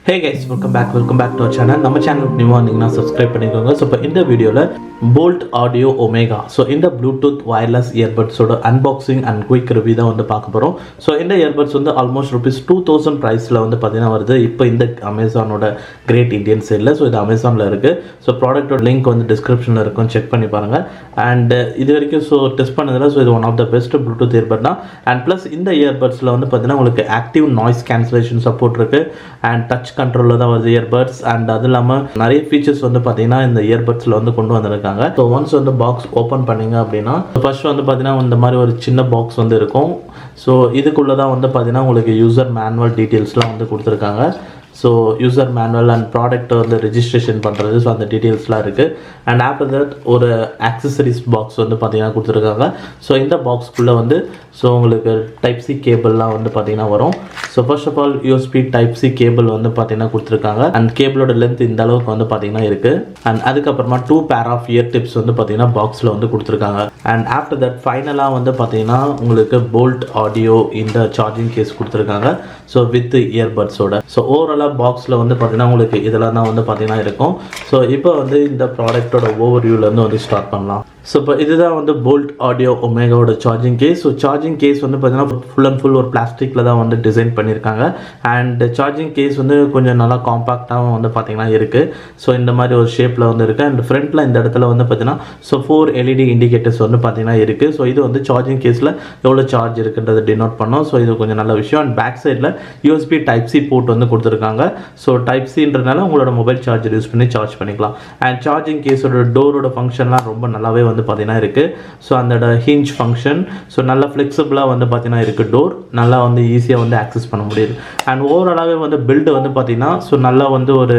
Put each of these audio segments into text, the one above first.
Hey guys, welcome back to our channel. நம்ம சேனலுக்கு நியூவா இருந்தீங்கன்னா சப்ஸ்கிரைப் பண்ணிக்கோங்க. ஸோ இப்போ இந்த வீடியோவில் Boult Audio Omega ஸோ இந்த ப்ளூடூத் வயர்லெஸ் இயர்பட்ஸோட அன்பாக்சிங் அண்ட் குயிக் ரிவ்யூ தான் வந்து பார்க்க போகிறோம். ஸோ இந்த இயர்பட்ஸ் வந்து ஆல்மோஸ்ட் ₹2000 ப்ரைஸில் வந்து பார்த்தீங்கன்னா வருது. இப்போ இந்த அமேசானோட கிரேட் இந்தியன் சேலில். ஸோ இது அமேசானில் இருக்குது. ஸோ ப்ராடக்ட்டோட லிங்க் வந்து டிஸ்கிரிப்ஷனில் இருக்கும், செக் பண்ணி பாருங்கள். அண்ட் இது வரைக்கும் ஸோ டெஸ்ட் பண்ணதில் ஸோ இது one of the best Bluetooth earbud தான். அண்ட் ப்ளஸ் இந்த இயர்பட்ஸில் வந்து பார்த்தீங்கன்னா உங்களுக்கு ஆக்டிவ் நாய்ஸ் கேன்சலேஷன் சப்போர்ட் இருக்குது. அண்ட் டச் கண்ட்ரோலில் தான் வருது இயர்பட்ஸ். அண்ட் அது இல்லாமல் நிறைய ஃபீச்சர்ஸ் வந்து பார்த்தீங்கன்னா இந்த இயர்பட்ஸில் வந்து கொண்டு வந்திருக்காங்க. ஸோ ஒன்ஸ் வந்து பாக்ஸ் ஓப்பன் பண்ணிங்க அப்படின்னா ஃபர்ஸ்ட் வந்து பார்த்தீங்கன்னா இந்த மாதிரி ஒரு சின்ன பாக்ஸ் வந்து இருக்கும். ஸோ இதுக்குள்ளே தான் வந்து பார்த்தீங்கன்னா உங்களுக்கு யூசர் மேனுவல் டீட்டெயில்ஸ்லாம் வந்து கொடுத்துருக்காங்க. ஸோ யூசர் மேனுவல் அண்ட் ப்ராடக்ட்டை வந்து ரெஜிஸ்ட்ரேஷன் பண்ணுறது, ஸோ அந்த டீட்டெயில்ஸ்லாம் இருக்குது. அண்ட் ஆஃப்டர் தட் ஒரு ஆக்சசரிஸ் பாக்ஸ் வந்து பார்த்தீங்கன்னா கொடுத்துருக்காங்க. ஸோ இந்த பாக்ஸ்க்குள்ளே வந்து ஸோ உங்களுக்கு டைப் சி கேபிள்லாம் வந்து பார்த்தீங்கன்னா வரும். So first of all USB type C cable வந்து பார்த்தீங்கன்னா கொடுத்துருக்காங்க. அண்ட் கேபிளோட லென்த் இந்த அளவுக்கு வந்து பார்த்தீங்கன்னா இருக்குது. அண்ட் அதுக்கப்புறமா 2 பேர் ஆஃப் இயர் டிப்ஸ் வந்து பார்த்தீங்கன்னா பாக்ஸில் வந்து கொடுத்துருக்காங்க. அண்ட் ஆஃப்டர் தட் ஃபைனலாக வந்து பார்த்தீங்கன்னா உங்களுக்கு போல்ட் ஆடியோ இந்த சார்ஜிங் கேஸ் கொடுத்துருக்காங்க. ஸோ வித் இயர்பட்ஸோட. ஸோ ஓவராலாக பாக்ஸில் வந்து பார்த்தீங்கன்னா உங்களுக்கு இதெல்லாம் தான் வந்து பார்த்தீங்கன்னா இருக்கும். ஸோ இப்போ வந்து இந்த ப்ராடக்ட்டோட ஓவர்வியூலேருந்து வந்து ஸ்டார்ட் பண்ணலாம். ஸோ இப்போ இதுதான் வந்து போல்ட் ஆடியோ ஒமேகாவோட charging case. So charging case வந்து பார்த்தீங்கன்னா ஃபுல் அண்ட் ஃபுல் ஒரு பிளாஸ்டிக்கில் தான் வந்து டிசைன் பண்ணியிருக்காங்க. அண்ட் சார்ஜிங் கேஸ் வந்து கொஞ்சம் நல்லா காம்பாக்டாகவும் வந்து பார்த்தீங்கன்னா இருக்குது. ஸோ இந்த மாதிரி ஒரு ஷேப்பில் வந்து இருக்குது. அண்ட் ஃப்ரண்ட்டில் இந்த இடத்துல வந்து பார்த்தீங்கன்னா ஸோ 4 LED இண்டிகேட்டர்ஸ் வந்து பார்த்தீங்கன்னா இருக்குது. ஸோ இது வந்து சார்ஜிங் கேஸில் எவ்வளோ சார்ஜ் இருக்குன்றதை டினோட் பண்ணோம். ஸோ இது கொஞ்சம் நல்ல விஷயம். அண்ட் பேக் சைடில் யூஎஸ்பி டைப் சி போர்ட் வந்து கொடுத்துருக்காங்க. ஸோ டைப் சின்றனால உங்களோட மொபைல் சார்ஜர் யூஸ் பண்ணி சார்ஜ் பண்ணிக்கலாம். அண்ட் சார்ஜிங் கேஸோட டோரோட ஃபங்க்ஷன்லாம் ரொம்ப நல்லாவே வந்து பார்த்தீங்கன்னா இருக்குது. ஸோ அந்த ஹிஞ்ச் ஃபங்க்ஷன் ஸோ நல்லா ஃப்ளெக்சிபிளாக வந்து பார்த்தீங்கன்னா இருக்குது. டோர் நல்லா வந்து ஈஸியாக வந்து ஆக்சஸ் பண்ண முடியுது. அண்ட் ஓவராலாகவே வந்து பில்டு வந்து பார்த்தீங்கன்னா ஸோ நல்லா வந்து ஒரு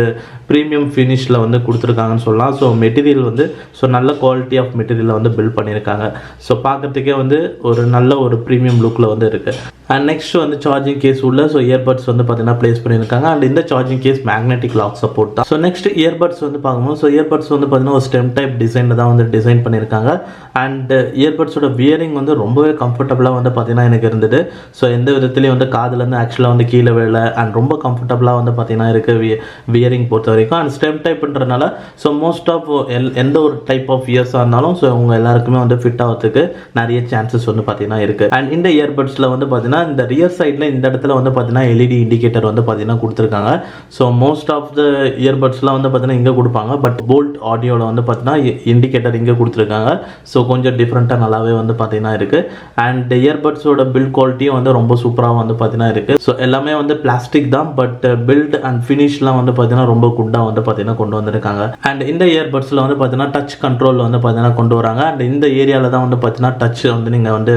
ப்ரீமியம் ஃபினிஷில் வந்து கொடுத்துருக்காங்கன்னு சொல்லலாம். ஸோ மெட்டீரியல் வந்து ஸோ நல்ல குவாலிட்டி ஆஃப் மெட்டீரியலில் வந்து பில்ட் பண்ணியிருக்காங்க. ஸோ பார்க்குறதுக்கே வந்து ஒரு நல்ல ஒரு ப்ரீமியம் லுக்கில் வந்து இருக்குது. அண்ட் நெக்ஸ்ட் வந்து சார்ஜிங் கேஸ் உள்ள ஸோ இயர்பட்ஸ் வந்து பார்த்தீங்கன்னா ப்ளேஸ் பண்ணியிருக்காங்க. அண்ட் இந்த charging case magnetic lock support தான். ஸோ நெக்ஸ்ட் இயர்பட்ஸ் வந்து பார்க்கும்போது ஸோ இயர்பட்ஸ் வந்து பார்த்தீங்கன்னா ஒரு ஸ்டெம் டைப் டிசைனில் தான் வந்து டிசைன் பண்ணியிருக்காங்க. அண்ட் இயர்பட்ஸோட வியரிங் வந்து ரொம்பவே கம்ஃபர்டபுளாக வந்து பார்த்தீங்கன்னா எனக்கு இருந்தது. ஸோ எந்த விதத்துலையும் வந்து காதுலேருந்து ஆக்சுவலாக வந்து கீழே விழல. அண்ட் ரொம்ப கம்ஃபர்டபுளாக வந்து பார்த்தீங்கன்னா இருக்குது வியரிங் பொறுத்த வரைக்கும். அண்ட் ஸ்டெம் டைப்ன்றனால ஸோ மோஸ்ட் ஆஃப் எந்த ஒரு டைப் ஆஃப் இயர்ஸாக இருந்தாலும் ஸோ அவங்க எல்லாருக்குமே வந்து ஃபிட் ஆகிறதுக்கு நிறைய சான்சஸ் வந்து பார்த்தீங்கன்னா இருக்குது. அண்ட் இந்த இயர்பட்ஸில் வந்து பார்த்தீங்கன்னா இந்த ரியர் சைடில் இந்த இடத்துல வந்து பார்த்தீங்கன்னா LED இண்டிகேட்டர் வந்து பார்த்தீங்கன்னா கொடுத்துருக்காங்க. ஸோ மோஸ்ட் ஆஃப் த இயர்பட்ஸ்லாம் வந்து பார்த்தீங்கன்னா இங்கே கொடுப்பாங்க. பட் போல்ட் ஆடியோவில் வந்து பார்த்தீங்கன்னா இண்டிகேட்டர் இங்கே கொடுத்துருக்காங்க. ஸோ கொஞ்சம் டிஃப்ரெண்ட்டாக நல்லாவே வந்து பார்த்தீங்கன்னா இருக்குது. அண்ட் இயர்பட்ஸோட பில்ட் குவாலிட்டியும் வந்து ரொம்ப சூப்பராக வந்து பார்த்தீங்கன்னா இருக்குது. ஸோ எல்லாமே வந்து பிளாஸ்டிக் தான். பட் பில்ட் அண்ட் ஃபினிஷ்லாம் வந்து பார்த்தீங்கன்னா ரொம்ப குட்டாக வந்து பார்த்தீங்கன்னா கொண்டு வந்திருக்காங்க. அண்ட் இந்த இயர்பட்ஸில் வந்து பார்த்தீங்கன்னா டச் கண்ட்ரோல் வந்து பார்த்தீங்கன்னா கொண்டு வராங்க. அண்ட் இந்த ஏரியாவில் தான் வந்து பார்த்தீங்கன்னா டச் வந்து நீங்கள் வந்து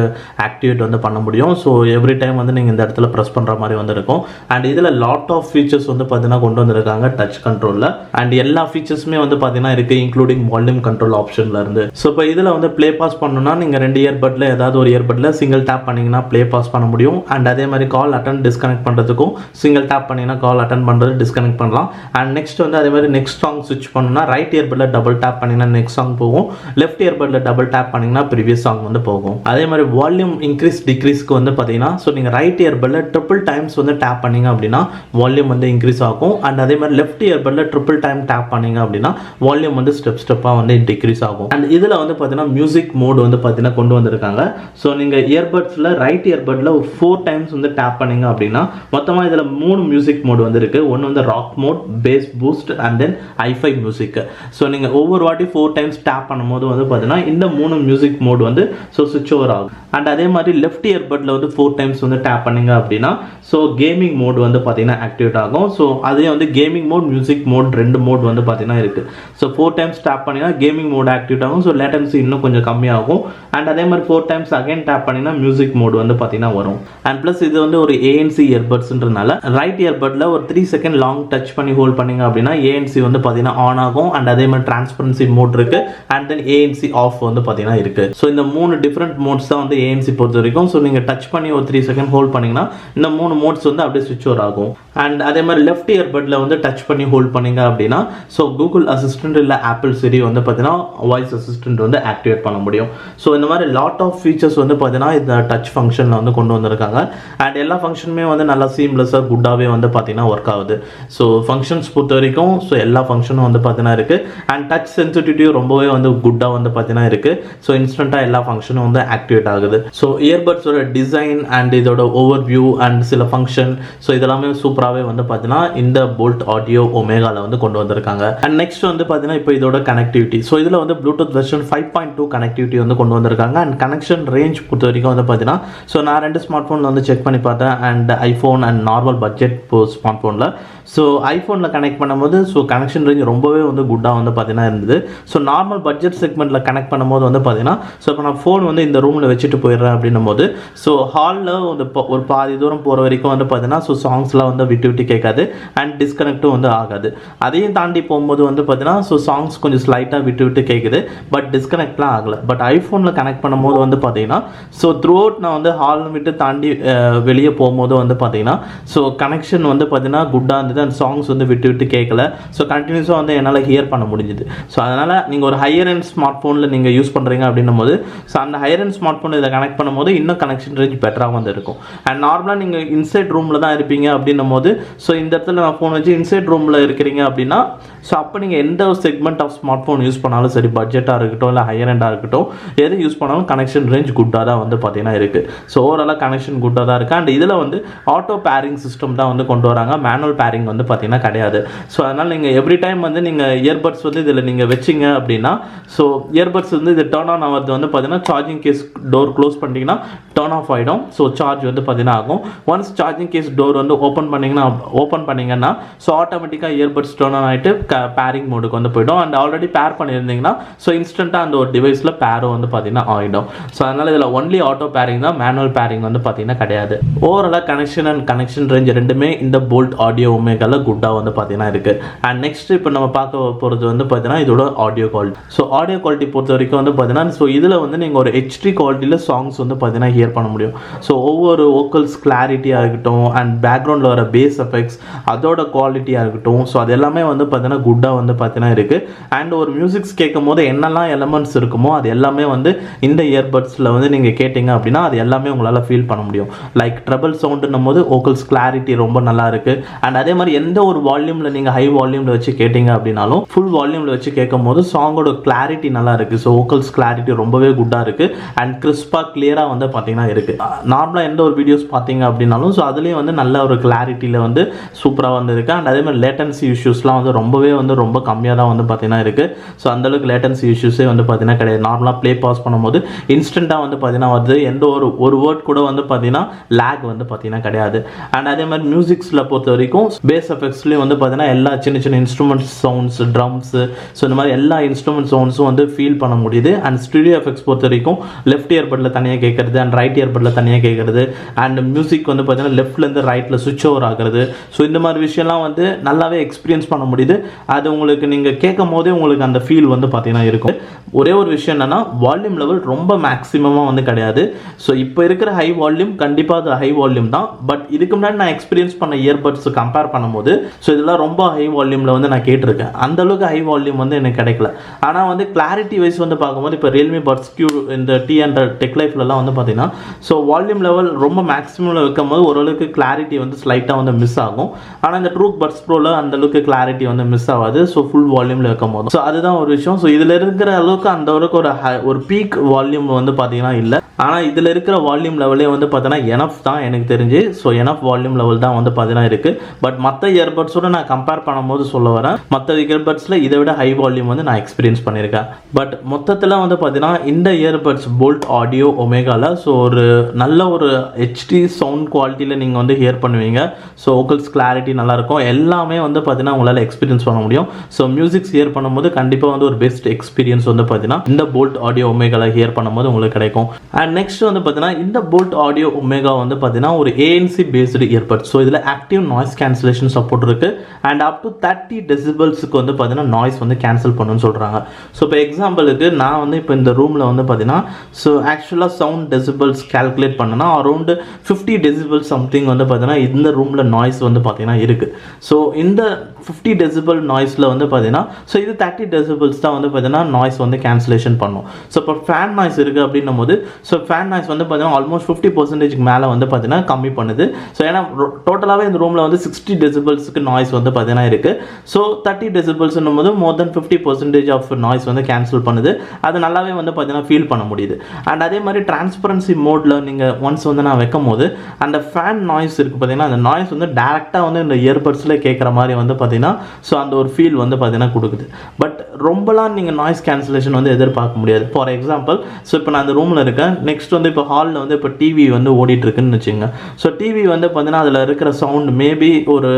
ஆக்டிவேட் வந்து பண்ண முடியும். ஸோ எவ்ரி டைம் வந்து நீங்கள் இந்த இடத்துல ப்ரெஸ் பண்ணுற மாதிரி வந்து இருக்கும். அண்ட் இதில் லாட் ஆஃப் ஃபீச்சர்ஸ் வந்து பார்த்தீங்கன்னா கொண்டு வந்திருக்காங்க டச் கண்ட்ரோலில். அண்ட் எல்லா ஃபீச்சர்ஸுமே வந்து பார்த்தீங்கன்னா இருக்குது, இன்க்ளூடிங் வால்யூம் கண்ட்ரோல் ஆப்ஷனில் இருந்து. ஸோ இப்போ இதில் வந்து ப்ளே பாஸ் பண்ணணும்னா நீங்கள் 2 இயர்பட்டில் ஏதாவது ஒரு இயர்பட்டில் சிங்கிள் டேப் பண்ணிங்கன்னா ப்ளே பாஸ் பண்ண முடியும். அண்ட் அதே மாதிரி கால் அட்டன் டிஸ்கனெக்ட் பண்ணுறதுக்கும் சிங்கிள் டேப் பண்ணிங்கன்னா கால் அட்டன் பண்ணுறது டிஸ்கனெக்ட் பண்ணலாம். அண்ட் நெக்ஸ்ட் வந்து அதே மாதிரி நெக்ஸ்ட் சாங் ஸ்விட்ச் பண்ணணும்னா ரைட் இயர்பட்டில் டபுள் டேப் பண்ணிங்கன்னா நெக்ஸ்ட் சாங் போகும். லெஃப்ட் இயர்பட்டில் டபுள் டேப் பண்ணிங்கன்னா ப்ரீவியஸ் சாங் வந்து போகும். அதே மாதிரி வால்யூம் இன்க்ரீஸ் டிக்ரீஸ்க்கு வந்து பார்த்தீங்கன்னா ஸோ நீங்கள் ரைட் இயர்பட்டில் ட்ரிபிள் டைம்ஸ் வந்து டேப் பண்ணிங்க அப்படின்னா வால்யூம் வந்து இன்க்ரீஸ் ஆகும். அண்ட் அதே மாதிரி லெஃப்ட் இயர்பட்டில் ட்ரிபிள் டைம் டேப் பண்ணிங்க அப்படின்னா வால்யூம் வந்து ஸ்டெப்பாக வந்து டிக்ரீஸ் ஆகும். அண்ட் இதில் வந்து பார்த்தீங்கன்னா மியூசிக் மோட் வந்து பார்த்தீங்கன்னா கொண்டு வந்திருக்காங்க. ஸோ நீங்கள் இயர்பட்ஸில் ரைட் இயர்பட்டில் 4 டைம்ஸ் வந்து டேப் பண்ணிங்க அப்படின்னா மொத்தமாக இதில் 3 மியூசிக் மோட் வந்து இருக்குது. ஒன்று வந்து rock mode, bass boost and then hifi music. So நீங்கள் ஒவ்வொரு வாட்டி 4 டைம்ஸ் டேப் பண்ணும்போது வந்து பார்த்தீங்கன்னா இந்த 3 மியூசிக் மோட் வந்து ஸோ சுவிட்ச் ஓவர் ஆகும். அண்ட் அதே மாதிரி லெஃப்ட் இயர்பட்டில் வந்து 4 டைம்ஸ் வந்து டேப் பண்ணிங்க அப்படின்னா ஸோ கேமிங் மோட் வந்து பார்த்தீங்கன்னா ஆக்டிவேட் ஆகும். ஸோ அதே வந்து gaming mode, music mode 2 mode வந்து பார்த்தீங்கன்னா இருக்குது. ஸோ 4 டைம்ஸ் டேப் பண்ணிங்கன்னா கேமிங் மோட் ஆக்டிவேட் ஆகும். ஸோ லேட்டன்சி இன்னும் கொஞ்சம் கம்மியாகும். அண்ட் அதே மாதிரி 4 டைம்ஸ் அகைன் டேப் பண்ணிங்கன்னா மியூசிக் மோட் வந்து பார்த்தீங்கன்னா வரும். அண்ட் ப்ளஸ் இது வந்து ஒரு ANC இயர்பட்ஸ்ன்றனால ரைட் இயர்பட்டில் ஒரு 3 செகண்ட் லாங் டச் பண்ணி ஹோல்ட் பண்ணிங்க அப்படின்னா ANC வந்து பார்த்தீங்கன்னா ஆன் ஆகும். அண்ட் அதே மாதிரி டிரான்ஸ்பரன்சி மோட் இருக்குது. அண்ட் தென் ANC ஆஃப் வந்து பார்த்தீங்கன்னா இருக்குது. ஸோ இந்த 3 டிஃப்ரெண்ட் மோட்ஸ் தான் வந்து ANC பொறுத்த வரைக்கும். ஸோ நீங்கள் டச் பண்ணி ஒரு 3 செகண்ட் ஹோல்ட் பண்ணிங்கன்னா இந்த 3 மோட்ஸ் வந்து அப்படியே ஸ்விட்ச் ஓவர் ஆகும். அண்ட் அதே மாதிரி லெஃப்ட் இயர்பட்டில் வந்து டச் பண்ணி ஹோல்ட் பண்ணிங்க அப்படின்னா ஸோ கூகுள் அசிஸ்டன்ட் இல்லை ஆப்பிள் சிரி வந்து பார்த்தீங்கன்னா வாய்ஸ் அசிஸ்டன்ட் அசிஸ்டன்ட் வந்து ஆக்டிவேட் பண்ண முடியும். ஸோ இந்த மாதிரி லாட் ஆஃப் ஃபீச்சர்ஸ் வந்து பார்த்தீங்கன்னா இந்த டச் ஃபங்க்ஷனில் வந்து கொண்டு வந்திருக்காங்க. அண்ட் எல்லா ஃபங்க்ஷனுமே வந்து நல்லா சீம்லெஸ்ஸாக குட்டாகவே வந்து பார்த்தீங்கன்னா ஒர்க் ஆகுது. ஸோ ஃபங்க்ஷன்ஸ் பொறுத்த வரைக்கும் ஸோ எல்லா ஃபங்க்ஷனும் வந்து பார்த்தீங்கன்னா இருக்குது. அண்ட் டச் சென்சிட்டிவிட்டியும் ரொம்பவே வந்து குட்டாக வந்து பார்த்தீங்கன்னா இருக்குது. ஸோ இன்ஸ்டண்ட்டாக எல்லா ஃபங்க்ஷனும் வந்து ஆக்டிவேட் ஆகுது. ஸோ இயர்பட்ஸோட டிசைன் அண்ட் இதோட ஓவர் வியூ அண்ட் சில ஃபங்க்ஷன் ஸோ இதெல்லாமே சூப்பராகவே வந்து பார்த்தீங்கன்னா இந்த போல்ட் ஆடியோ ஒமேகாவில் வந்து கொண்டு வந்திருக்காங்க. அண்ட் நெக்ஸ்ட் வந்து பார்த்தீங்கன்னா இப்போ இதோட கனெக்டிவிட்டி. ஸோ இதில் வந்து ப்ளூடூத் வெர்ஷன் 5.2 கனெக்டிவிட்டி வந்து கொண்டு வந்திருக்காங்க. அண்ட் கனெக்ஷன் ரேஞ்ச் பொறுத்த வரைக்கும் வந்து பார்த்தீங்கன்னா ஸோ நான் 2 ஸ்மார்ட் ஃபோனில் வந்து செக் பண்ணி பார்த்தேன். And iPhone and normal budget smart ஃபோனில் ஸோ ஐஃபோனில் கனெக்ட் பண்ணும்போது ஸோ கனெக்ஷன் ரேஞ்ச் ரொம்பவே வந்து குட்டாக வந்து பார்த்தீங்கன்னா இருந்தது. ஸோ நார்மல் பட்ஜெட் செக்மெண்ட்டில் கனெக்ட் பண்ணும்போது வந்து பார்த்தீங்கன்னா ஸோ இப்போ நான் ஃபோன் வந்து இந்த ரூமில் வச்சுட்டு போயிடுறேன் அப்படின்னும் போது ஸோ ஹாலில் வந்து ஒரு பாதி தூரம் போகிற வரைக்கும் வந்து பார்த்தீங்கன்னா ஸோ சாங்ஸ்லாம் வந்து விட்டு விட்டு கேட்காது அண்ட் டிஸ்கனெக்ட்டும் வந்து ஆகாது. அதையும் தாண்டி போகும்போது வந்து பார்த்தீங்கன்னா ஸோ சாங்ஸ் கொஞ்சம் ஸ்லைட்டாக விட்டு விட்டு கேட்குது, பட் டிஸ்கனெக்ட்லாம் ஆகலை. பட் ஐஃபோனில் கனெக்ட் பண்ணும்போது வந்து பார்த்தீங்கன்னா ஸோ த்ரூ அவுட் நான் வந்து ஹால் விட்டு தாண்டி வெளியே போகும்போது வந்து பார்த்தீங்கன்னா ஸோ கனெக்ஷன் வந்து பார்த்தீங்கன்னா குட்டாக இருந்தது அண்ட் சாங்ஸ் வந்து விட்டு விட்டு கேட்கல. ஸோ கண்டினியூஸாக வந்து என்னால் ஹியர் பண்ண முடிஞ்சுது. ஸோ அதனால் நீங்கள் ஒரு ஹையர் எண்ட் ஸ்மார்ட் ஃபோனில் நீங்கள் யூஸ் பண்ணுறீங்க அப்படின்னும் போது ஸோ அந்த ஹையர் எண்ட் ஸ்மார்ட் ஃபோன் இதை கனெக்ட் பண்ணும்போது இன்னும் கனெக்ஷன் ரேஞ்ச் பெட்டராக வந்து இருக்கும். அண்ட் நார்மலாக நீங்கள் இன்சைட் ரூமில் தான் இருப்பீங்க அப்படின்னும் போது ஸோ இந்த இடத்துல நான் ஃபோன் வச்சு இன்சைட் ரூமில் இருக்கிறீங்க அப்படின்னா ஸோ அப்போ நீங்கள் எந்த ஒரு segment of smart phone use பண்ணாலும் சரி, பட்ஜெட்டாக இருக்கட்டும் இல்லை ஹையர் எண்டாக இருக்கட்டும், எது யூஸ் பண்ணாலும் கனெக்ஷன் ரேஞ்ச் குட்டாக தான் வந்து பார்த்தீங்கன்னா இருக்குது. ஸோ ஓவராலாக கனெக்ஷன் குட்டாக தான் இருக்குது. அண்ட் இதில் வந்து ஆட்டோ பேரிங் சிஸ்டம் தான் வந்து கொண்டு வராங்க. மேனுவல் பேரிங் வந்து பார்த்தீங்கன்னா கிடையாது. ஸோ அதனால் நீங்கள் எவ்ரி டைம் வந்து நீங்கள் இயர்பட்ஸ் வந்து இதில் நீங்கள் வச்சிங்க அப்படின்னா ஸோ இயர்பட்ஸ் வந்து இது டர்ன் ஆன் ஆகிறது வந்து பார்த்தீங்கன்னா சார்ஜிங் கேஸ் டோர் க்ளோஸ் பண்ணிட்டீங்கன்னா டர்ன் ஆஃப் ஆகிடும். ஸோ சார்ஜ் வந்து பார்த்தீங்கன்னா ஆகும். ஒன்ஸ் சார்ஜிங் கேஸ் டோர் வந்து ஓப்பன் பண்ணிங்கன்னா ஸோ ஆட்டோமேட்டிக்காக இயர்பட்ஸ் டர்ன் ஆன் ஆகிட்டு பேரிங் மோடுக்கு வந்து போய்டும். அண்ட் ஆல்ரெடி பேர் பண்ணியிருந்தீங்கன்னா ஸோ இன்ஸ்டண்ட்டாக அந்த ஒரு டிவைஸில் பேரும் வந்து பார்த்தீங்கன்னா ஆகிடும். ஸோ அதனால் இதில் ஒன்லி ஆட்டோ பேரிங் தான், மேனுவல் பேரிங் வந்து பார்த்தீங்கன்னா கிடையாது. ஓவராலாக கனெக்ஷன் அண்ட் கனெக்ஷன் ரேஞ்ச் ரெண்டுமே இந்த போல்ட் ஆடியோ ஒமேகாவில் குட்டாக வந்து பார்த்தீங்கன்னா இருக்குது. அண்ட் நெக்ஸ்ட் இப்போ நம்ம பார்க்க போகிறது வந்து பார்த்தீங்கன்னா இதோட audio quality. So audio quality பொறுத்த வரைக்கும் வந்து பார்த்தீங்கன்னா ஸோ இதில் வந்து நீங்கள் ஒரு ஹெச்டி குவாலிட்டியில் சாங்ஸ் வந்து பார்த்தீங்கன்னா ஹியர் பண்ண முடியும். ஸோ ஒவ்வொரு வோக்கல்ஸ் கிளாரிட்டியாக இருக்கட்டும் அண்ட் பேக்ரவுண்டில் வர பேஸ் எஃபெக்ட்ஸ் அதோட குவாலிட்டியாக இருக்கட்டும் ஸோ அது எல்லாமே வந்து பார்த்தீங்கன்னா குட்டாக வந்து பார்த்தீங்கன்னா இருக்குது. அண்ட் ஒரு மியூசிக்ஸ் கேட்கும் போது என்னெல்லாம் எலமெண்ட்ஸ் இருக்குமோ அது எல்லாமே வந்து இந்த இயர்பட்ஸில் வந்து நீங்கள் கேட்டிங்க அப்படின்னா அது எல்லாமே உங்களால் ஃபீல் பண்ண முடியும். லைக் ட்ரபிள் சவுண்டுன்னும் போது வோக்கல்ஸ் கிளாரிட்டி ரொம்ப நல்லா இருக்குது. அண்ட் அதே மாதிரி எந்த ஒரு வால்யூமில் நீங்கள் ஹை வால்யூமில் வச்சு கேட்டிங்க அப்படின்னாலும் ஃபுல் வால்யூமில் வச்சு கேட்கும் போது சாங்கோட கிளாரிட்டி நல்லா இருக்குது. ஸோ வோக்கல்ஸ் கிளாரிட்டி ரொம்பவே குட்டாக இருக்குது அண்ட் கிறிஸ்பாக கிளியராக வந்து பார்த்தீங்கன்னா இருக்குது. நார்மலாக எந்த ஒரு வீடியோஸ் பார்த்தீங்க அப்படின்னாலும் ஸோ அதுலேயும் வந்து நல்ல ஒரு கிளாரிட்டியில் வந்து சூப்பராக வந்து இருக்குது. அண்ட் அதே மாதிரி லேட்டன்சி இஷ்யூஸ்லாம் வந்து ரொம்பவே வந்து ரொம்ப கம்மியாக தான் வந்து பார்த்தீங்கன்னா இருக்குது. ஸோ அந்தளவுக்கு லேட்டன்சி இஷ்யூஸே வந்து பார்த்தீங்கன்னா கிடையாது. நார்மலாக ப்ளே பாஸ் பண்ணும்போது இன்ஸ்டண்ட்டாக வந்து பார்த்தீங்கன்னா வருது. எந்த ஒரு வேர்ட் கூட வந்து பார்த்தீங்கன்னா லேக் வந்து பார்த்தீங்கன்னா கிடையாது. அண்ட் அதே மாதிரி மியூசிக்ஸில் பொறுத்த வரைக்கும் பேஸ் எஃபெக்ட்ஸ்லேயும் வந்து பார்த்தீங்கன்னா எல்லா சின்ன சின்ன இன்ஸ்ட்ருமெண்ட்ஸ் சவுண்ட்ஸ் ட்ரம்ஸு ஸோ இந்த மாதிரி எல்லா இன்ஸ்ட்ருமெண்ட் சவுண்ட்ஸும் வந்து ஃபீல் பண்ண முடியுது. அண்ட் ஸ்டுடியோ எஃபெக்ட்ஸ் பொறுத்த வரைக்கும் லெஃப்ட் இயர்பட்டில் தனியாக கேட்குறது அண்ட் ரைட் இயர்பட்டில் தனியாக கேட்குறது அண்ட் மியூசிக் வந்து பார்த்தீங்கன்னா லெஃப்ட்லேருந்து ரைட்டில் சுவிட்ச் ஓவர் ஆகிறது. ஸோ இந்த மாதிரி விஷயம்லாம் வந்து நல்லாவே எக்ஸ்பீரியன்ஸ் பண்ண முடியுது. அது உங்களுக்கு நீங்கள் கேட்கும் போதே உங்களுக்கு அந்த ஃபீல் வந்து பார்த்தீங்கன்னா இருக்கும். ஒரே ஒரு விஷயம் என்னென்னா வால்யூம் லெவல் ரொம்ப மேக்ஸிமமாக வந்து கிடையாது. ஸோ இப்போ இருக்கிற ஹை வால்யூம் கண்டிப்பாக அது ஹை வால்யூம் தான். பட் இதுக்கு முன்னாடி நான் எக்ஸ்பீரியன்ஸ் பண்ண இயர்பட்ஸ் கம்பேர் பண்ணும்போது ஸோ இதெல்லாம் ரொம்ப ஹை வால்யூமில் வந்து நான் கேட்டிருக்கேன். அந்தளவுக்கு ஹை வால்யூம் வந்து எனக்கு கிடைக்கல. ஆனால் வந்து கிளாரிட்டி வைஸ் வந்து பார்க்கும்போது இப்போ ரியல்மி பட்ஸ் கியூ இந்த T100 டெக் லைஃப்லலாம் வந்து பார்த்தீங்கன்னா ஸோ வால்யூம் லெவல் ரொம்ப மேக்ஸிமில் வைக்கும் போது ஓரளவுக்கு கிளாரிட்டி வந்து ஸ்லைட்டாக வந்து மிஸ் ஆகும். ஆனால் இந்த ட்ரூ பட்ஸ் ப்ரோவில் அந்தளவுக்கு கிளாரிட்டி வந்து மிஸ் ஆகாது. ஸோ ஃபுல் வால்யூமில் வைக்கும் போது ஸோ அதுதான் ஒரு விஷயம். ஸோ இதில் இருக்கிற அளவுக்கு அந்த அளவுக்கு ஒரு பீக் வால்யூம் வந்து பார்த்தீங்கன்னா இல்லை. ஆனால் இதில் இருக்கிற வால்யூம் லெவலே வந்து பார்த்தீங்கன்னா எனஃப் தான் எனக்கு தெரிஞ்சு. ஸோ எனஃப் வால்யூம் லெவல் தான் வந்து பார்த்தீங்கன்னா இருக்குது. பட் மற்ற இயர்பட்ஸோட நான் கம்பேர் பண்ணும்போது சொல்ல வரேன், மற்ற இயர்பட்ஸில் இதை விட ஹை வால்யூம் வந்து நான் எக்ஸ்பீரியன்ஸ் பண்ணியிருக்கேன். பட் மொத்தத்தில் வந்து பார்த்தீங்கன்னா இந்த இயர்பட்ஸ் போல்ட் ஆடியோ ஒமேகாவில் ஸோ ஒரு நல்ல ஒரு ஹெச்டி சவுண்ட் குவாலிட்டியில் நீங்கள் வந்து ஹியர் பண்ணுவீங்க. ஸோ வோக்கல்ஸ் கிளாரிட்டி நல்லாயிருக்கும். எல்லாமே வந்து பார்த்தீங்கன்னா உங்களால் எக்ஸ்பீரியன்ஸ் பண்ண முடியும். ஸோ மியூசிக்ஸ் ஹியர் பண்ணும்போது கண்டிப்பாக வந்து ஒரு பெஸ்ட் எக்ஸ்பீரியன்ஸ் வந்து பார்த்தீங்கன்னா இந்த போல்ட் ஆடியோ ஒமேகாவில் ஹியர் பண்ணும்போது உங்களுக்கு கிடைக்கும். அண்ட் நெக்ஸ்ட் வந்து பார்த்தீங்கன்னா இந்த போல்ட் ஆடியோ ஒமேகா வந்து பார்த்தீங்கன்னா ஒரு ANC பேஸ்டு இயர்பட்ஸ். ஸோ இதில் ஆக்டிவ் நாய்ஸ் கேன்சலேஷன் சப்போர்ட் இருக்குது அண்ட் அப் டு 30 டெசிபல்ஸுக்கு வந்து பார்த்தீங்கன்னா நாய்ஸ் வந்து கேன்சல் பண்ணுன்னு சொல்கிறாங்க. ஸோ இப்போ எக்ஸாம்பிளுக்கு நான் வந்து இப்போ இந்த ரூமில் வந்து பார்த்தீங்கன்னா ஸோ ஆக்சுவலாக சவுண்ட் டெசிபல்ஸ் கேல்குலேட் பண்ணனா அரௌண்ட் 50 டெசிபல்ஸ் சம்திங் வந்து பார்த்தீங்கன்னா இந்த ரூமில் நாய்ஸ் வந்து பார்த்தீங்கன்னா இருக்குது. ஸோ இந்த 50 டெசிபல் நாய்ஸில் வந்து பார்த்தீங்கன்னா ஸோ இது 30 டெசிபல்ஸ் தான் வந்து பார்த்தீங்கன்னா நாய்ஸ் நாய்ஸ் வந்து கேன்சலேஷன் பண்ணும். ஸோ இப்போ ஃபேன் நாய்ஸ் இருக்குது அப்படின்னும் போது ஸோ ஃபேன் நாய்ஸ் வந்து பார்த்தீங்கன்னா ஆல்மோஸ்ட் 50% மேலே வந்து பார்த்தீங்கன்னா கம்மி பண்ணுது. ஸோ ஏன்னா டோட்டலாகவே இந்த ரூமில் வந்து 60 டெசிபிள்ஸுக்கு நாய்ஸ் வந்து பார்த்தீங்கன்னா இருக்குது. ஸோ 30 டெசிபிள்ஸ்னும் போது மோர் தென் 50% ஆஃப் நாய்ஸ் வந்து கேன்சல் பண்ணுது. அது நல்லாவே வந்து பார்த்தீங்கன்னா ஃபீல் பண்ண முடியுது. அண்ட் அதே மாதிரி டிரான்ஸ்பரன்சி மோடில் நீங்கள் ஒன்ஸ் வந்து நான் வைக்கும் போது அந்த ஃபேன் நாய்ஸ் இருக்குது பார்த்தீங்கன்னா அந்த நாய்ஸ் வந்து டேரெக்டாக வந்து இந்த இயர்பட்ஸில் கேட்குற மாதிரி வந்து பார்த்தீங்கன்னா ஸோ அந்த ஒரு ஃபீல் வந்து பார்த்தீங்கன்னா கொடுக்குது. பட் ரொம்பலாம் நீங்கள் நாய்ஸ் கேன்சலேஷன் வந்து எதிர்பார்க்க முடியாது. ஃபார் எக்ஸாம்பிள் ஸோ இப்போ நான் அந்த ரூமில் இருக்கேன், நெக்ஸ்ட் வந்து இப்போ ஹாலில் வந்து இப்போ டிவி வந்து ஓடிட்டுருக்குன்னு வச்சுங்க. ஸோ டிவி வந்து பார்த்தீங்கன்னா அதில் இருக்கிற சவுண்ட் மேபி ஒரு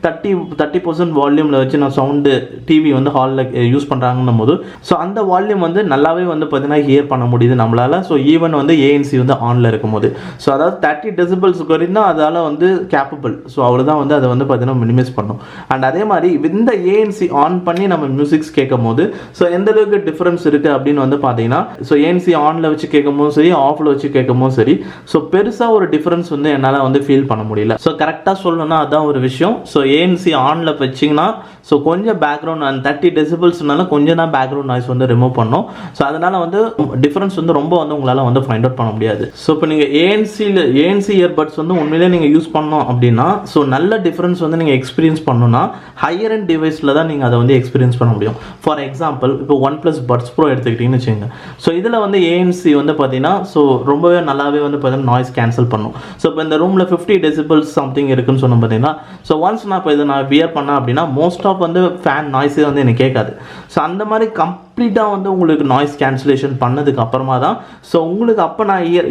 30% வால்யூமில் வச்சு நான் சவுண்டு டிவி வந்து ஹாலில் யூஸ் பண்ணுறாங்கன்னும் போது ஸோ அந்த வால்யூம் வந்து நல்லாவே வந்து பார்த்தீங்கன்னா ஹியர் பண்ண முடியுது நம்மளால். ஸோ ஈவன் வந்து ஏஎன்சி வந்து ஆனில் இருக்கும் போது ஸோ அதாவது 30 டெசிபிள்ஸுக்கு வரையும் தான் அதால் வந்து கேப்பபிள். ஸோ அவ்வளோதான் வந்து அதை வந்து பார்த்தீங்கன்னா மினிமைஸ் பண்ணும். அண்ட் அதே மாதிரி இந்த ஏஎன்சி ஆன் பண்ணி நம்ம மியூசிக்ஸ் கேட்கும் போது ஸோ எந்த அளவுக்கு டிஃப்ரென்ஸ் இருக்குது அப்படின்னு வந்து பார்த்தீங்கன்னா ஸோ ஏஎன்சி ஆனில் வச்சு கேட்கும் போதும் சரி ஆஃபில் வச்சு கேட்கும் போதும் சரி ஸோ பெருசாக ஒரு டிஃப்ரென்ஸ் வந்து என்னால் வந்து ஃபீல் பண்ண முடியல. ஸோ கரெக்டாக சொல்லணும்னா அதான் ஒரு விஷயம். ஸோ ஏஎன்சி ஆனில் வச்சிங்கன்னா ஸோ கொஞ்சம் பேக்ரவுண்ட் அந்த 30 டெசிபிள்ஸ்னால கொஞ்சம் தான் பேக்ரவுண்ட் நாய்ஸ் வந்து ரிமூவ் பண்ணும். ஸோ அதனால் வந்து டிஃப்ரென்ஸ் வந்து ரொம்ப வந்து உங்களால் வந்து ஃபைண்ட் அவுட் பண்ண முடியாது. ஸோ இப்போ நீங்கள் ஏஎன்சி இயர்பட்ஸ் வந்து உண்மையிலே நீங்கள் யூஸ் பண்ணோம் அப்படின்னா ஸோ நல்ல டிஃப்ரென்ஸ் வந்து நீங்கள் எக்ஸ்பீரியன்ஸ் பண்ணணும்னா ஹையர் அண்ட் டிவைஸில் தான் நீங்கள் அதை வந்து எக்ஸ்பீரியன்ஸ் பண்ண முடியும். ஃபார் எக்ஸாம்பிள் இப்போ OnePlus Buds Pro எடுத்துக்கிட்டிங்கன்னு வச்சுக்கோங்க. ஸோ இதில் வந்து ஏஎன்சி வந்து பார்த்தீங்கன்னா ஸோ ரொம்பவே நல்லாவே வந்து பார்த்தீங்கன்னா நாய்ஸ் கேன்சல் பண்ணும். ஸோ இப்போ இந்த ரூமில் 50 டெசிபிள்ஸ் சம்திங் இருக்குன்னு சொன்ன பார்த்தீங்கன்னா ஸோ ஒன்ஸ் நான் இப்போ இதை நான் வியர் பண்ணேன் அப்படின்னா மோஸ்ட் ஆஃப் வந்து ஃபேன் நாய்ஸே வந்து எனக்கு கேட்காது. ஸோ அந்த மாதிரி கம்ப்ளீட்டாக வந்து உங்களுக்கு நாய்ஸ் கேன்சலேஷன் பண்ணதுக்கு அப்புறமா தான் ஸோ உங்களுக்கு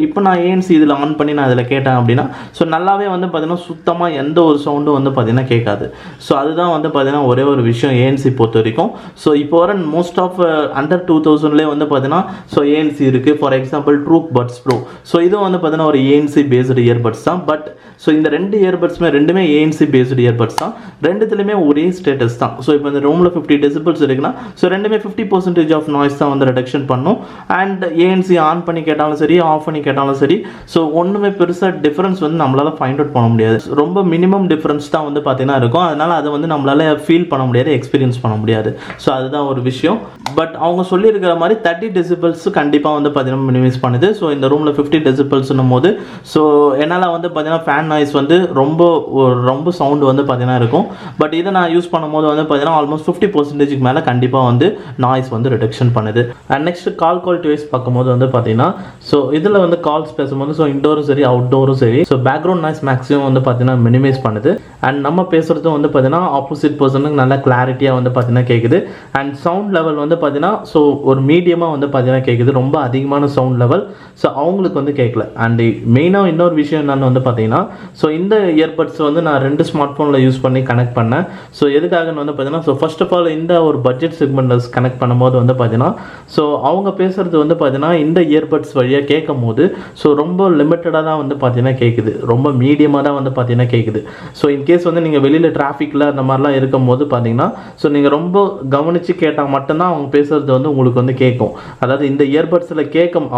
இப்போ நான் ஏஎன்சி இதில் ஆன் பண்ணி நான் இதில் கேட்டேன் அப்படின்னா ஸோ நல்லாவே வந்து பார்த்தீங்கன்னா சுத்தமாக எந்த ஒரு சவுண்டும் வந்து பார்த்தீங்கன்னா கேட்காது. ஸோ அதுதான் வந்து பார்த்தீங்கன்னா ஒரே ஒரு விஷயம் ஏஎன்சி பொறுத்த வரைக்கும். ஸோ இப்போ வர மோஸ்ட் ஆஃப் அண்டர் 2000லேயே வந்து பார்த்தீங்கன்னா ஸோ ஏஎன்சி இருக்குது. For example Truke buds pro so இதுவும் வந்து பார்த்தீங்கன்னா ஒரு ஏஎன்சி பேஸ்டு இயர்பட்ஸ் தான். பட் ஸோ இந்த ரெண்டு இயர்பட்ஸுமே ரெண்டுமே ஏஎன்சி பேஸ்டு இயர்பட்ஸ் தான். ரெண்டுத்துலையுமே ஒரே ஸ்டேட்டஸ் தான். ஸோ இப்போ இந்த ரூமில் 50 டெசிபிள்ஸ் இருக்குன்னா ஸோ ரெண்டுமே 50% ஆஃப் நாய்ஸ் தான் வந்து ரிடக்ஷன் பண்ணும். அண்ட் ஏஎன்சி ஆன் பண்ணி கேட்டாலும் சரி ஆஃப் பண்ணி கேட்டாலும் சரி ஸோ ஒன்றுமே பெருசாக டிஃப்ரென்ஸ் வந்து நம்மளால் ஃபைண்ட் அவுட் பண்ண முடியாது. ரொம்ப மினிமம் டிஃப்ரென்ஸ் தான் வந்து பார்த்தீங்கன்னா இருக்கும். அதனால் அதை வந்து நம்மளால் ஃபீல் பண்ண முடியாது, எக்ஸ்பீரியன்ஸ் பண்ண முடியாது. ஸோ அதுதான் ஒரு விஷயம். பட் அவங்க சொல்லியிருக்கிற மாதிரி 30 டெசிபிள்ஸ் கண்டிப்பாக வந்து பார்த்தீங்கன்னா மினிமைஸ் பண்ணுது. ஸோ இந்த ரூமில் 50 டெசிபிள்ஸ்னும் போது ஸோ என்னால் வந்து பார்த்தீங்கன்னா ஃபேன் நாய்ஸ் வந்து ரொம்ப சவுண்டு வந்து பார்த்தீங்கன்னா இருக்கும். பட் இதை நான் யூஸ் பண்ணும்போது வந்து பார்த்தீங்கன்னா ஆல்மோஸ்ட் 50% மேலே கண்டிப்பாக வந்து நாய்ஸ் வந்து ரிடக்ஷன் பண்ணுது. And next call quality wise பார்க்கும்போது வந்து பார்த்தீங்கன்னா ஸோ இதில் வந்து கால்ஸ் பேசும்போது ஸோ இன்டோரும் சரி அவுட்டோரும் சரி ஸோ பேக்ரவுண்ட் நாய்ஸ் மேக்ஸிமம் வந்து பார்த்தீங்கன்னா மினிமைஸ் பண்ணுது. அண்ட் நம்ம பேசுகிறதும் வந்து பார்த்தீங்கன்னா ஆப்போசிட் பர்சனுக்கு நல்லா கிளாரிட்டியாக வந்து பார்த்தீங்கன்னா கேட்குது. அண்ட் சவுண்ட் லெவல் வந்து பார்த்தீங்கன்னா ஸோ ஒரு மீடியமாக வந்து பார்த்தீங்கன்னா கேட்குது. ரொம்ப அதிகமான சவுண்ட் லெவல் ஸோ அவங்களுக்கு வந்து கேட்கல. அண்ட் மெயினாக இன்னொரு விஷயம் என்னென்னு வந்து பார்த்தீங்கன்னா ஸோ இந்த இயர்பட்ஸ் வந்து நான் 2 ஸ்மார்ட் ஃபோனில் யூஸ் பண்ணி கனெக்ட் பண்ணேன். ஸோ எதுக்காகன்னு வந்து பார்த்தீங்கன்னா ஸோ ஃபர்ஸ்ட் ஆஃப் ஆல் இந்த ஒரு பட்ஜெட் செக்மெண்ட்டில் கனெக்ட் பண்ணும்போது வந்து பார்த்தீங்கன்னா ஸோ அவங்க பேசுகிறது வந்து பார்த்தீங்கன்னா இந்த இயர்பட்ஸ் வழியாக கேட்கும் போது ஸோ ரொம்ப லிமிட்டடாக தான் வந்து பார்த்தீங்கன்னா கேட்குது. ரொம்ப மீடியமாக தான் வந்து பார்த்தீங்கன்னா கேட்குது. ஸோ இன்கேஸ் வந்து நீங்கள் வெளியில் டிராஃபிக்கில் அந்த மாதிரிலாம் இருக்கும் போது பார்த்தீங்கன்னா ஸோ நீங்கள் ரொம்ப கவனித்து கேட்டால் மட்டும்தான் அவங்க பேசுகிறது வந்து உங்களுக்கு வந்து கேட்கும். அதாவது இந்த இயர்பட்ஸில்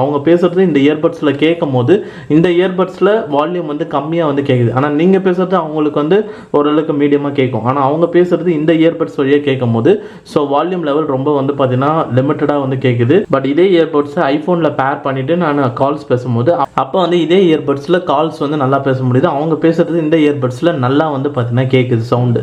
அவங்க பேசுகிறது இந்த இயர்பட்ஸில் கேட்கும் போது இந்த இயர்பட்ஸில் வால்யூம் வந்து கம்மியாக வந்து கேட்குது. ஆனால் நீங்கள் பேசுகிறது அவங்களுக்கு வந்து ஓரளவுக்கு மீடியமாக கேட்கும். ஆனால் அவங்க பேசுகிறது இந்த இயர்பட்ஸ் வழியாக கேட்கும் போது ஸோ வால்யூம் லெவல் ரொம்ப வந்து பார்த்தீங்கன்னா லிமிட்டடாக வந்து கேட்குது. பட் இதே இயர்பட்ஸை ஐஃபோனில் பேர் பண்ணிவிட்டு நான் கால்ஸ் பேசும்போது அப்போ வந்து இதே இயர்பட்ஸில் கால்ஸ் வந்து நல்லா பேச முடியுது. அவங்க பேசுகிறது இந்த இயர்பட்ஸில் நல்லா வந்து பார்த்தீங்கன்னா கேட்குது சவுண்டு.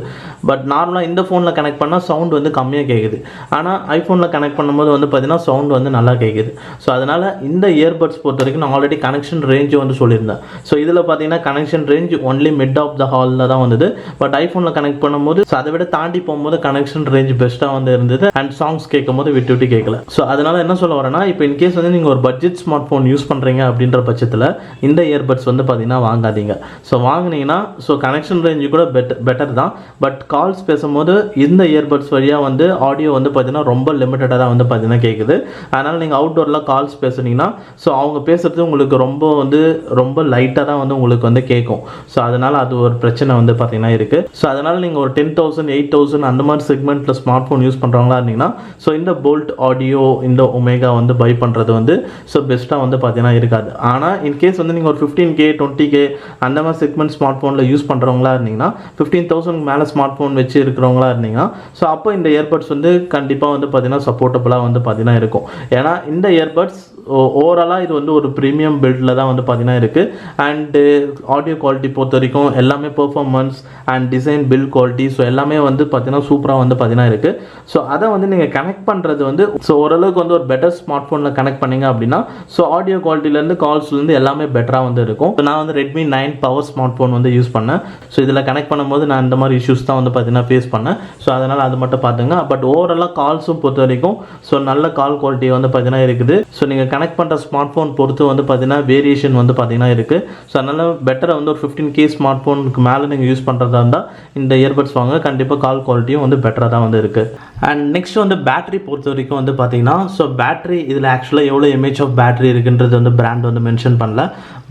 பட் நார்மலாக இந்த ஃபோனில் கனெக்ட் பண்ணால் சவுண்டு வந்து கம்மியாக கேட்குது. ஆனால் ஐஃபோனில் கனெக்ட் பண்ணும்போது வந்து பார்த்தீங்கன்னா சவுண்டு வந்து நல்லா கேட்குது. ஸோ அதனால் இந்த இயர்பட்ஸ் பொறுத்த வரைக்கும் நான் ஆல்ரெடி கனெக்ஷன் ரேஞ்சு வந்து சொல்லியிருந்தேன். ஸோ இதில் பார்த்தீங்கன்னா connection range only mid of the ஹாலில் தான் வந்தது. பட் ஐஃபோனில் கனெக்ட் பண்ணும்போது ஸோ அதை விட தாண்டி போகும்போது கனெக்ஷன் ரேஞ்ச் பெஸ்ட்டாக வந்து இருந்தது. அண்ட் சாங்ஸ் கேட்கும் போது விட்டு கேட்கல. ஸோ அதனால் என்ன சொல்ல வரேன்னா இப்போ இன்கேஸ் வந்து நீங்கள் ஒரு பட்ஜெட் ஸ்மார்ட் ஃபோன் யூஸ் பண்ணுறீங்க அப்படின்ற பட்சத்தில் இந்த இயர்பட்ஸ் வந்து பார்த்தீங்கன்னா வாங்காதீங்க. ஸோ வாங்கினீங்கன்னா ஸோ கனெக்ஷன் ரேஞ்சு கூட பெட்டர் தான். பட் கால்ஸ் பேசும்போது இந்த இயர்பட்ஸ் வழியாக வந்து ஆடியோ வந்து பார்த்தீங்கன்னா ரொம்ப லிமிட்டடாக தான் வந்து பார்த்தீங்கன்னா கேட்குது. அதனால் நீங்கள் அவுட்டோரில் கால்ஸ் பேசுனீங்கன்னா ஸோ அவங்க பேசுகிறது உங்களுக்கு ரொம்ப லைட்டாக தான் வந்து உங்களுக்கு வந்து கேட்கும். ஸோ அதனால் அது ஒரு பிரச்சனை வந்து பார்த்தீங்கன்னா இருக்குது. ஸோ அதனால் நீங்கள் ஒரு 10,000 8,000 அந்த மாதிரி செக்மெண்ட்டில் ஸ்மார்ட் ஃபோன் யூஸ் பண்ணுறவங்களா இருந்தீங்கன்னா ஸோ இந்த போல்ட் ஆடியோ இந்த ஒமேகா வந்து பை பண்ணுறது வந்து ஸோ பெஸ்ட்டாக வந்து பார்த்தீங்கன்னா இருக்காது. ஆனால் இன்கேஸ் வந்து நீங்கள் ஒரு 15K 20K அந்த மாதிரி செக்மெண்ட் ஸ்மார்ட் ஃபோனில் யூஸ் பண்ணுறவங்களா இருந்தீங்கன்னா 15,000 மேலே ஸ்மார்ட் ஃபோன் வச்சு இருக்கிறவங்களா இருந்தீங்கன்னா ஸோ அப்போ இந்த இயர்பட்ஸ் வந்து கண்டிப்பாக வந்து பார்த்தீங்கன்னா சப்போர்ட்டபுளாக வந்து பார்த்தீங்கன்னா இருக்கும். ஏன்னா இந்த இயர்பட்ஸ் ஓவராலாக இது வந்து ஒரு ப்ரீமியம் பில்டில் தான் வந்து பார்த்தீங்கன்னா இருக்குது. அண்டு ஆடியோ குவாலிட்டி பொறுத்த வரைக்கும் எல்லாமே performance and design build quality so எல்லாமே வந்து பார்த்தீங்கன்னா சூப்பராக வந்து பார்த்தீங்கன்னா இருக்குது. ஸோ அதை வந்து நீங்கள் கனெக்ட் பண்ணுறது வந்து ஸோ ஓரளவுக்கு வந்து ஒரு பெட்டர் ஸ்மார்ட் ஃபோனில் கனெக்ட் பண்ணிங்க அப்படின்னா ஸோ ஆடியோ குவாலிட்டிலேருந்து கால்ஸ்லேருந்து எல்லாமே பெட்டராக வந்து இருக்கும். நான் வந்து Redmi 9 பவர் ஸ்மார்ட் ஃபோன் வந்து யூஸ் பண்ணேன். ஸோ இதில் கனெக்ட் பண்ணும்போது நான் இந்த மாதிரி இஷ்யூஸ் தான் வந்து பார்த்தீங்கன்னா ஃபேஸ் பண்ணேன். ஸோ அதனால் அது மட்டும் பார்த்துங்க. பட் ஓவராலாக கால்ஸும் பொறுத்த வரைக்கும் ஸோ நல்ல கால் குவாலிட்டி வந்து பார்த்தீங்கன்னா இருக்குது. ஸோ நீங்கள் கனெக்ட் பண்ணுற ஸ்மார்ட் ஃபோன் பொறுத்து வந்து பார்த்தீங்கன்னா வேரியேஷன் வந்து பார்த்தீங்கன்னா இருக்குது. ஸோ அதனால் பெட்டராக வந்து ஒரு 15K ஸ்மார்ட் ஃபோனுக்கு மேலே நீங்கள் யூஸ் பண்ணுறதா இருந்தால் இந்த இயர்பட்ஸ் வாங்க. கண்டிப்பாக கால் குவாலிட்டியும் வந்து பெட்டராக தான் வந்து இருக்குது. அண்ட் நெக்ஸ்ட் வந்து பேட்டரி பொறுத்த வரைக்கும் வந்து பார்த்தீங்கன்னா ஸோ பேட்டரி இதில் ஆக்சுவலாக எவ்வளோ எம்ஏஹெச் ஆஃப் பேட்டரி இருக்குன்றது வந்து பிராண்ட் வந்து மென்ஷன் பண்ணல.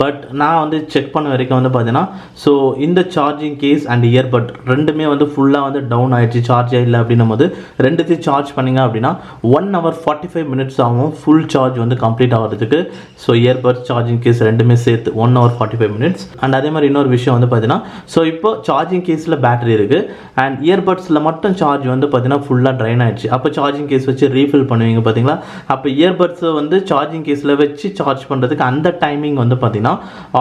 பட் நான் வந்து செக் பண்ண வரைக்கும் வந்து பார்த்தீங்கன்னா ஸோ இந்த சார்ஜிங் கேஸ் அண்ட் இயர்பட் ரெண்டுமே வந்து ஃபுல்லாக வந்து டவுன் ஆகிடுச்சு, சார்ஜ் இல்லை அப்படின்னும் போது ரெண்டுத்தையும் சார்ஜ் பண்ணிங்க அப்படின்னா 1 hour 45 minutes ஆகும் ஃபுல் சார்ஜ் வந்து கம்ப்ளீட் ஆகிறதுக்கு. ஸோ இயர்பட்ஸ் சார்ஜிங் கேஸ் ரெண்டுமே சேர்த்து 1 hour 45 minutes. அண்ட் அதே மாதிரி இன்னொரு விஷயம் வந்து பார்த்தீங்கன்னா ஸோ இப்போ சார்ஜிங் கேஸில் பேட்டரி இருக்குது அண்ட் இயர்பட்ஸில் மட்டும் சார்ஜ் வந்து பார்த்தீங்கன்னா ஃபுல்லாக ட்ரைன் ஆகிடுச்சு. அப்போ சார்ஜிங் கேஸ் வச்சு ரீஃபில் பண்ணுவீங்க பார்த்தீங்களா. அப்போ இயர்பட்ஸை வந்து சார்ஜிங் கேஸில் வச்சு சார்ஜ் பண்ணுறதுக்கு அந்த டைமிங் வந்து பார்த்தீங்கன்னா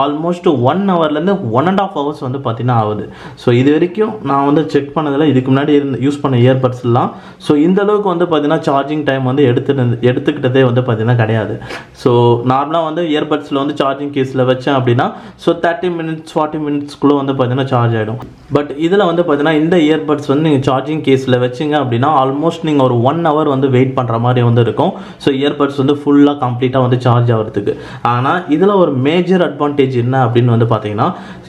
ஆல்மோஸ்ட் 1 hourலேருந்து 1.5 hours வந்து பார்த்தீங்கன்னா ஆகுது. ஸோ இது வரைக்கும் நான் வந்து செக் பண்ணதில் இதுக்கு முன்னாடி யூஸ் பண்ண இயர்பட்ஸ்லாம் ஸோ இந்த அளவுக்கு வந்து பார்த்தீங்கன்னா சார்ஜிங் டைம் வந்து எடுத்துக்கிட்டதே வந்து பார்த்தீங்கன்னா கிடையாது. ஸோ நார்மலாக வந்து இயர்பட்ஸில் வந்து சார்ஜிங் கேஸில் வச்சேன் அப்படின்னா ஸோ 30 minutes 40 minutesக்குள்ளே வந்து பார்த்தீங்கன்னா சார்ஜ் ஆகிடும். பட் இதில் வந்து பார்த்தீங்கன்னா இந்த இயர்பட்ஸ் வந்து நீங்கள் சார்ஜிங் கேஸில் வச்சிங்க அப்படின்னா ஆல்மோஸ்ட் நீங்கள் ஒரு 1 hour வந்து வெயிட் பண்ணுற மாதிரி வந்து இருக்கும். ஸோ இயர்பட்ஸ் வந்து ஃபுல்லாக கம்ப்ளீட்டாக வந்து சார்ஜ் ஆகிறதுக்கு. ஆனால் இதில் ஒரு மேஜர் அட்வான்டேஜ் என்ன அப்படின்னு வந்து பார்த்தீங்கன்னா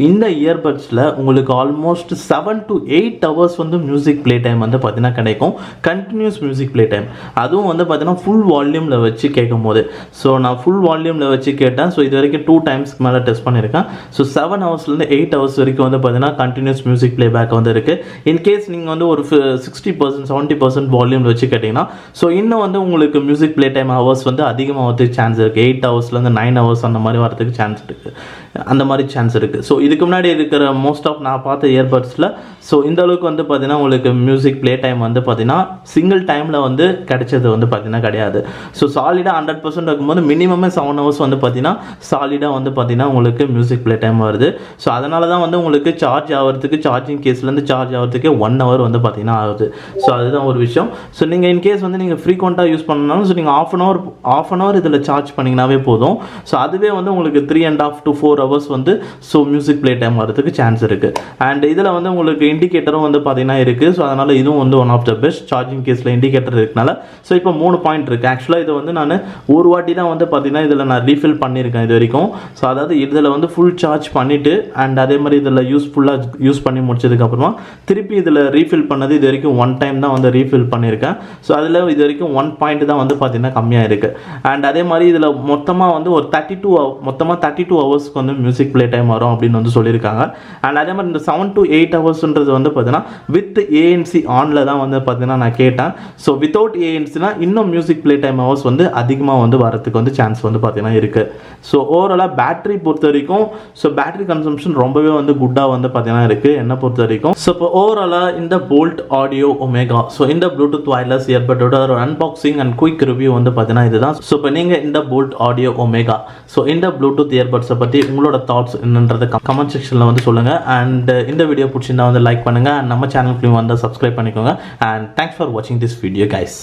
இந்த இயர்பட்ஸில் உங்களுக்கு ஆல்மோஸ்ட் 7 to 8 hours வந்து மியூசிக் ப்ளே டைம் வந்து பார்த்தீங்கன்னா கிடைக்கும். கண்டினியூஸ் மியூசிக் ப்ளே டைம், அதுவும் வந்து பார்த்தீங்கன்னா ஃபுல் வால்யூமில் வச்சு கேட்கும் போது. ஸோ நான் ஃபுல் வால்யூமில் வச்சு கேட்டேன். ஸோ இது வரைக்கும் 2 times மேலே டெஸ்ட் பண்ணியிருக்கேன். ஸோ 7 hours-லேருந்து 8 hours வரைக்கும் வந்து பார்த்தீங்கன்னா கண்டினியூஸ் மியூசிக் ப்ளே பேக் வந்து இருக்குது. இன்கேஸ் நீங்கள் வந்து ஒரு 60% 70% வால்யூமில் வச்சு கேட்டிங்கன்னா ஸோ இன்னும் வந்து உங்களுக்கு மியூசிக் ப்ளே டைம் ஹவர்ஸ் வந்து அதிகமாக வரதுக்கு சான்ஸ் இருக்குது. 8 hours-லேருந்து 9 hours அந்த மாதிரி வரதுக்கு சான்ஸ் இருக்குது. அந்த மாதிரி சான்ஸ் இருக்குது. ஸோ இதுக்கு முன்னாடி இருக்கிற மோஸ்ட் ஆஃப் நான் பார்த்த இயர்பட்ஸில் ஸோ இந்த அளவுக்கு வந்து பார்த்தீங்கன்னா உங்களுக்கு மியூசிக் ப்ளே டைம் வந்து பார்த்தீங்கன்னா சிங்கிள் டைமில் வந்து கிடைச்சது வந்து பார்த்தீங்கன்னா கிடையாது. ஸோ சாலிடாக 100% இருக்கும்போது மினிமமே 7 hours வந்து பார்த்தீங்கன்னா சாலிடாக வந்து பார்த்தீங்கன்னா உங்களுக்கு மியூசிக் ப்ளே டைம் வருது. ஸோ அதனால தான் வந்து உங்களுக்கு சார்ஜ் ஆகிறதுக்கு சார்ஜிங் கேஸ்லேருந்து சார்ஜ் ஆகிறதுக்கு 1 hour வந்து பார்த்தீங்கன்னா ஆகுது. ஸோ அதுதான் ஒரு விஷயம். ஸோ நீங்கள் இன்கேஸ் வந்து நீங்கள் ஃப்ரீக்வெண்ட்டாக யூஸ் பண்ணனாலும் ஸோ நீங்கள் half an hour இதில் சார்ஜ் பண்ணிங்கனாவே போதும். ஸோ அதுவே வந்து உங்களுக்கு 3.5 to 4 hours வந்து ஸோ மியூசிக் ப்ளே டைம் வரதுக்கு சான்ஸ் இருக்குது. அண்ட் இதில் வந்து உங்களுக்கு இண்டிகேட்டரும் வந்து பார்த்தீங்கன்னா இருக்குது. ஸோ அதனால் இதுவும் வந்து one of the best. Charging கேஸில் இண்டிகேட்டர் இருக்கனால ஸோ இப்போ 3 பாயிண்ட் இருக்குது. ஆக்சுவலாக இதை வந்து நான் ஒரு வாட்டி தான் வந்து பார்த்தீங்கன்னா இதில் நான் ரீஃபில் பண்ணியிருக்கேன் இது வரைக்கும். ஸோ அதாவது இதில் வந்து ஃபுல் சார்ஜ் பண்ணிவிட்டு அண்ட் அதே மாதிரி இதில் யூஸ் பண்ணி முடிச்சதுக்கப்புறமா திருப்பி இதில் ரீஃபில் பண்ணது இது வரைக்கும் 1 time தான் வந்து ரீஃபில் பண்ணியிருக்கேன். ஸோ அதில் இது வரைக்கும் 1 point தான் வந்து பார்த்தீங்கன்னா கம்மியாக இருக்குது. அண்ட் அதே மாதிரி இதில் மொத்தமாக வந்து ஒரு 32 hours வந்து மியூசிக் ப்ளே டைம் வரும் அப்படின்னு வந்து சொல்லியிருக்காங்க. அண்ட் அதே மாதிரி இந்த 7 to 8 hours-ன்றது வந்து பார்த்தீங்கன்னா வித் ANC ஆனில் தான் வந்து பார்த்தீங்கன்னா நான் கேட்டேன். ஸோ வித்தவுட் ANCனா இன்னும் மியூசிக் ப்ளே டைம் ஹவர்ஸ் வந்து அதிகமாக வந்து வரதுக்கு வந்து சான்ஸ் வந்து பார்த்தீங்கன்னா இருக்குது. ஸோ ஓவராலாக பேட்டரி பொறுத்த வரைக்கும் ஸோ பேட்டரி கன்சம்ஷன் ரொம்பவே வந்து குட்டாக வந்து பார்த்தீங்கன்னா இருக்குது என்னை பொறுத்த வரைக்கும். ஸோ இப்போ ஓவராலாக இந்த போல்ட் ஆடியோ ஒமேகா ஸோ இந்த ப்ளூடூத் வயர்லெஸ் இயர்பட்டோட ஒரு அன்பாக்சிங் அண்ட் குயிக் ரிவ்யூ வந்து பார்த்தீங்கன்னா இதுதான். ஸோ இப்போ நீங்கள் இந்த போல்ட் ஆடியோ ஒமேகா ஸோ இந்த ப்ளூடூத் இயர்பட்ஸை பற்றி உங்களோட தாட்ஸ் என்னன்றதை கமெண்ட் செக்ஷனில் வந்து சொல்லுங்கள். அண்ட் இந்த வீடியோ பிடிச்சிருந்தா வந்து லைக் பண்ணுங்கள். நம்ம சேனலுக்கு வந்து சப்ஸ்கிரைப் பண்ணிக்கோங்க. அண்ட் தேங்க்ஸ் ஃபார் வாட்சிங் திஸ் வீடியோ கைஸ்.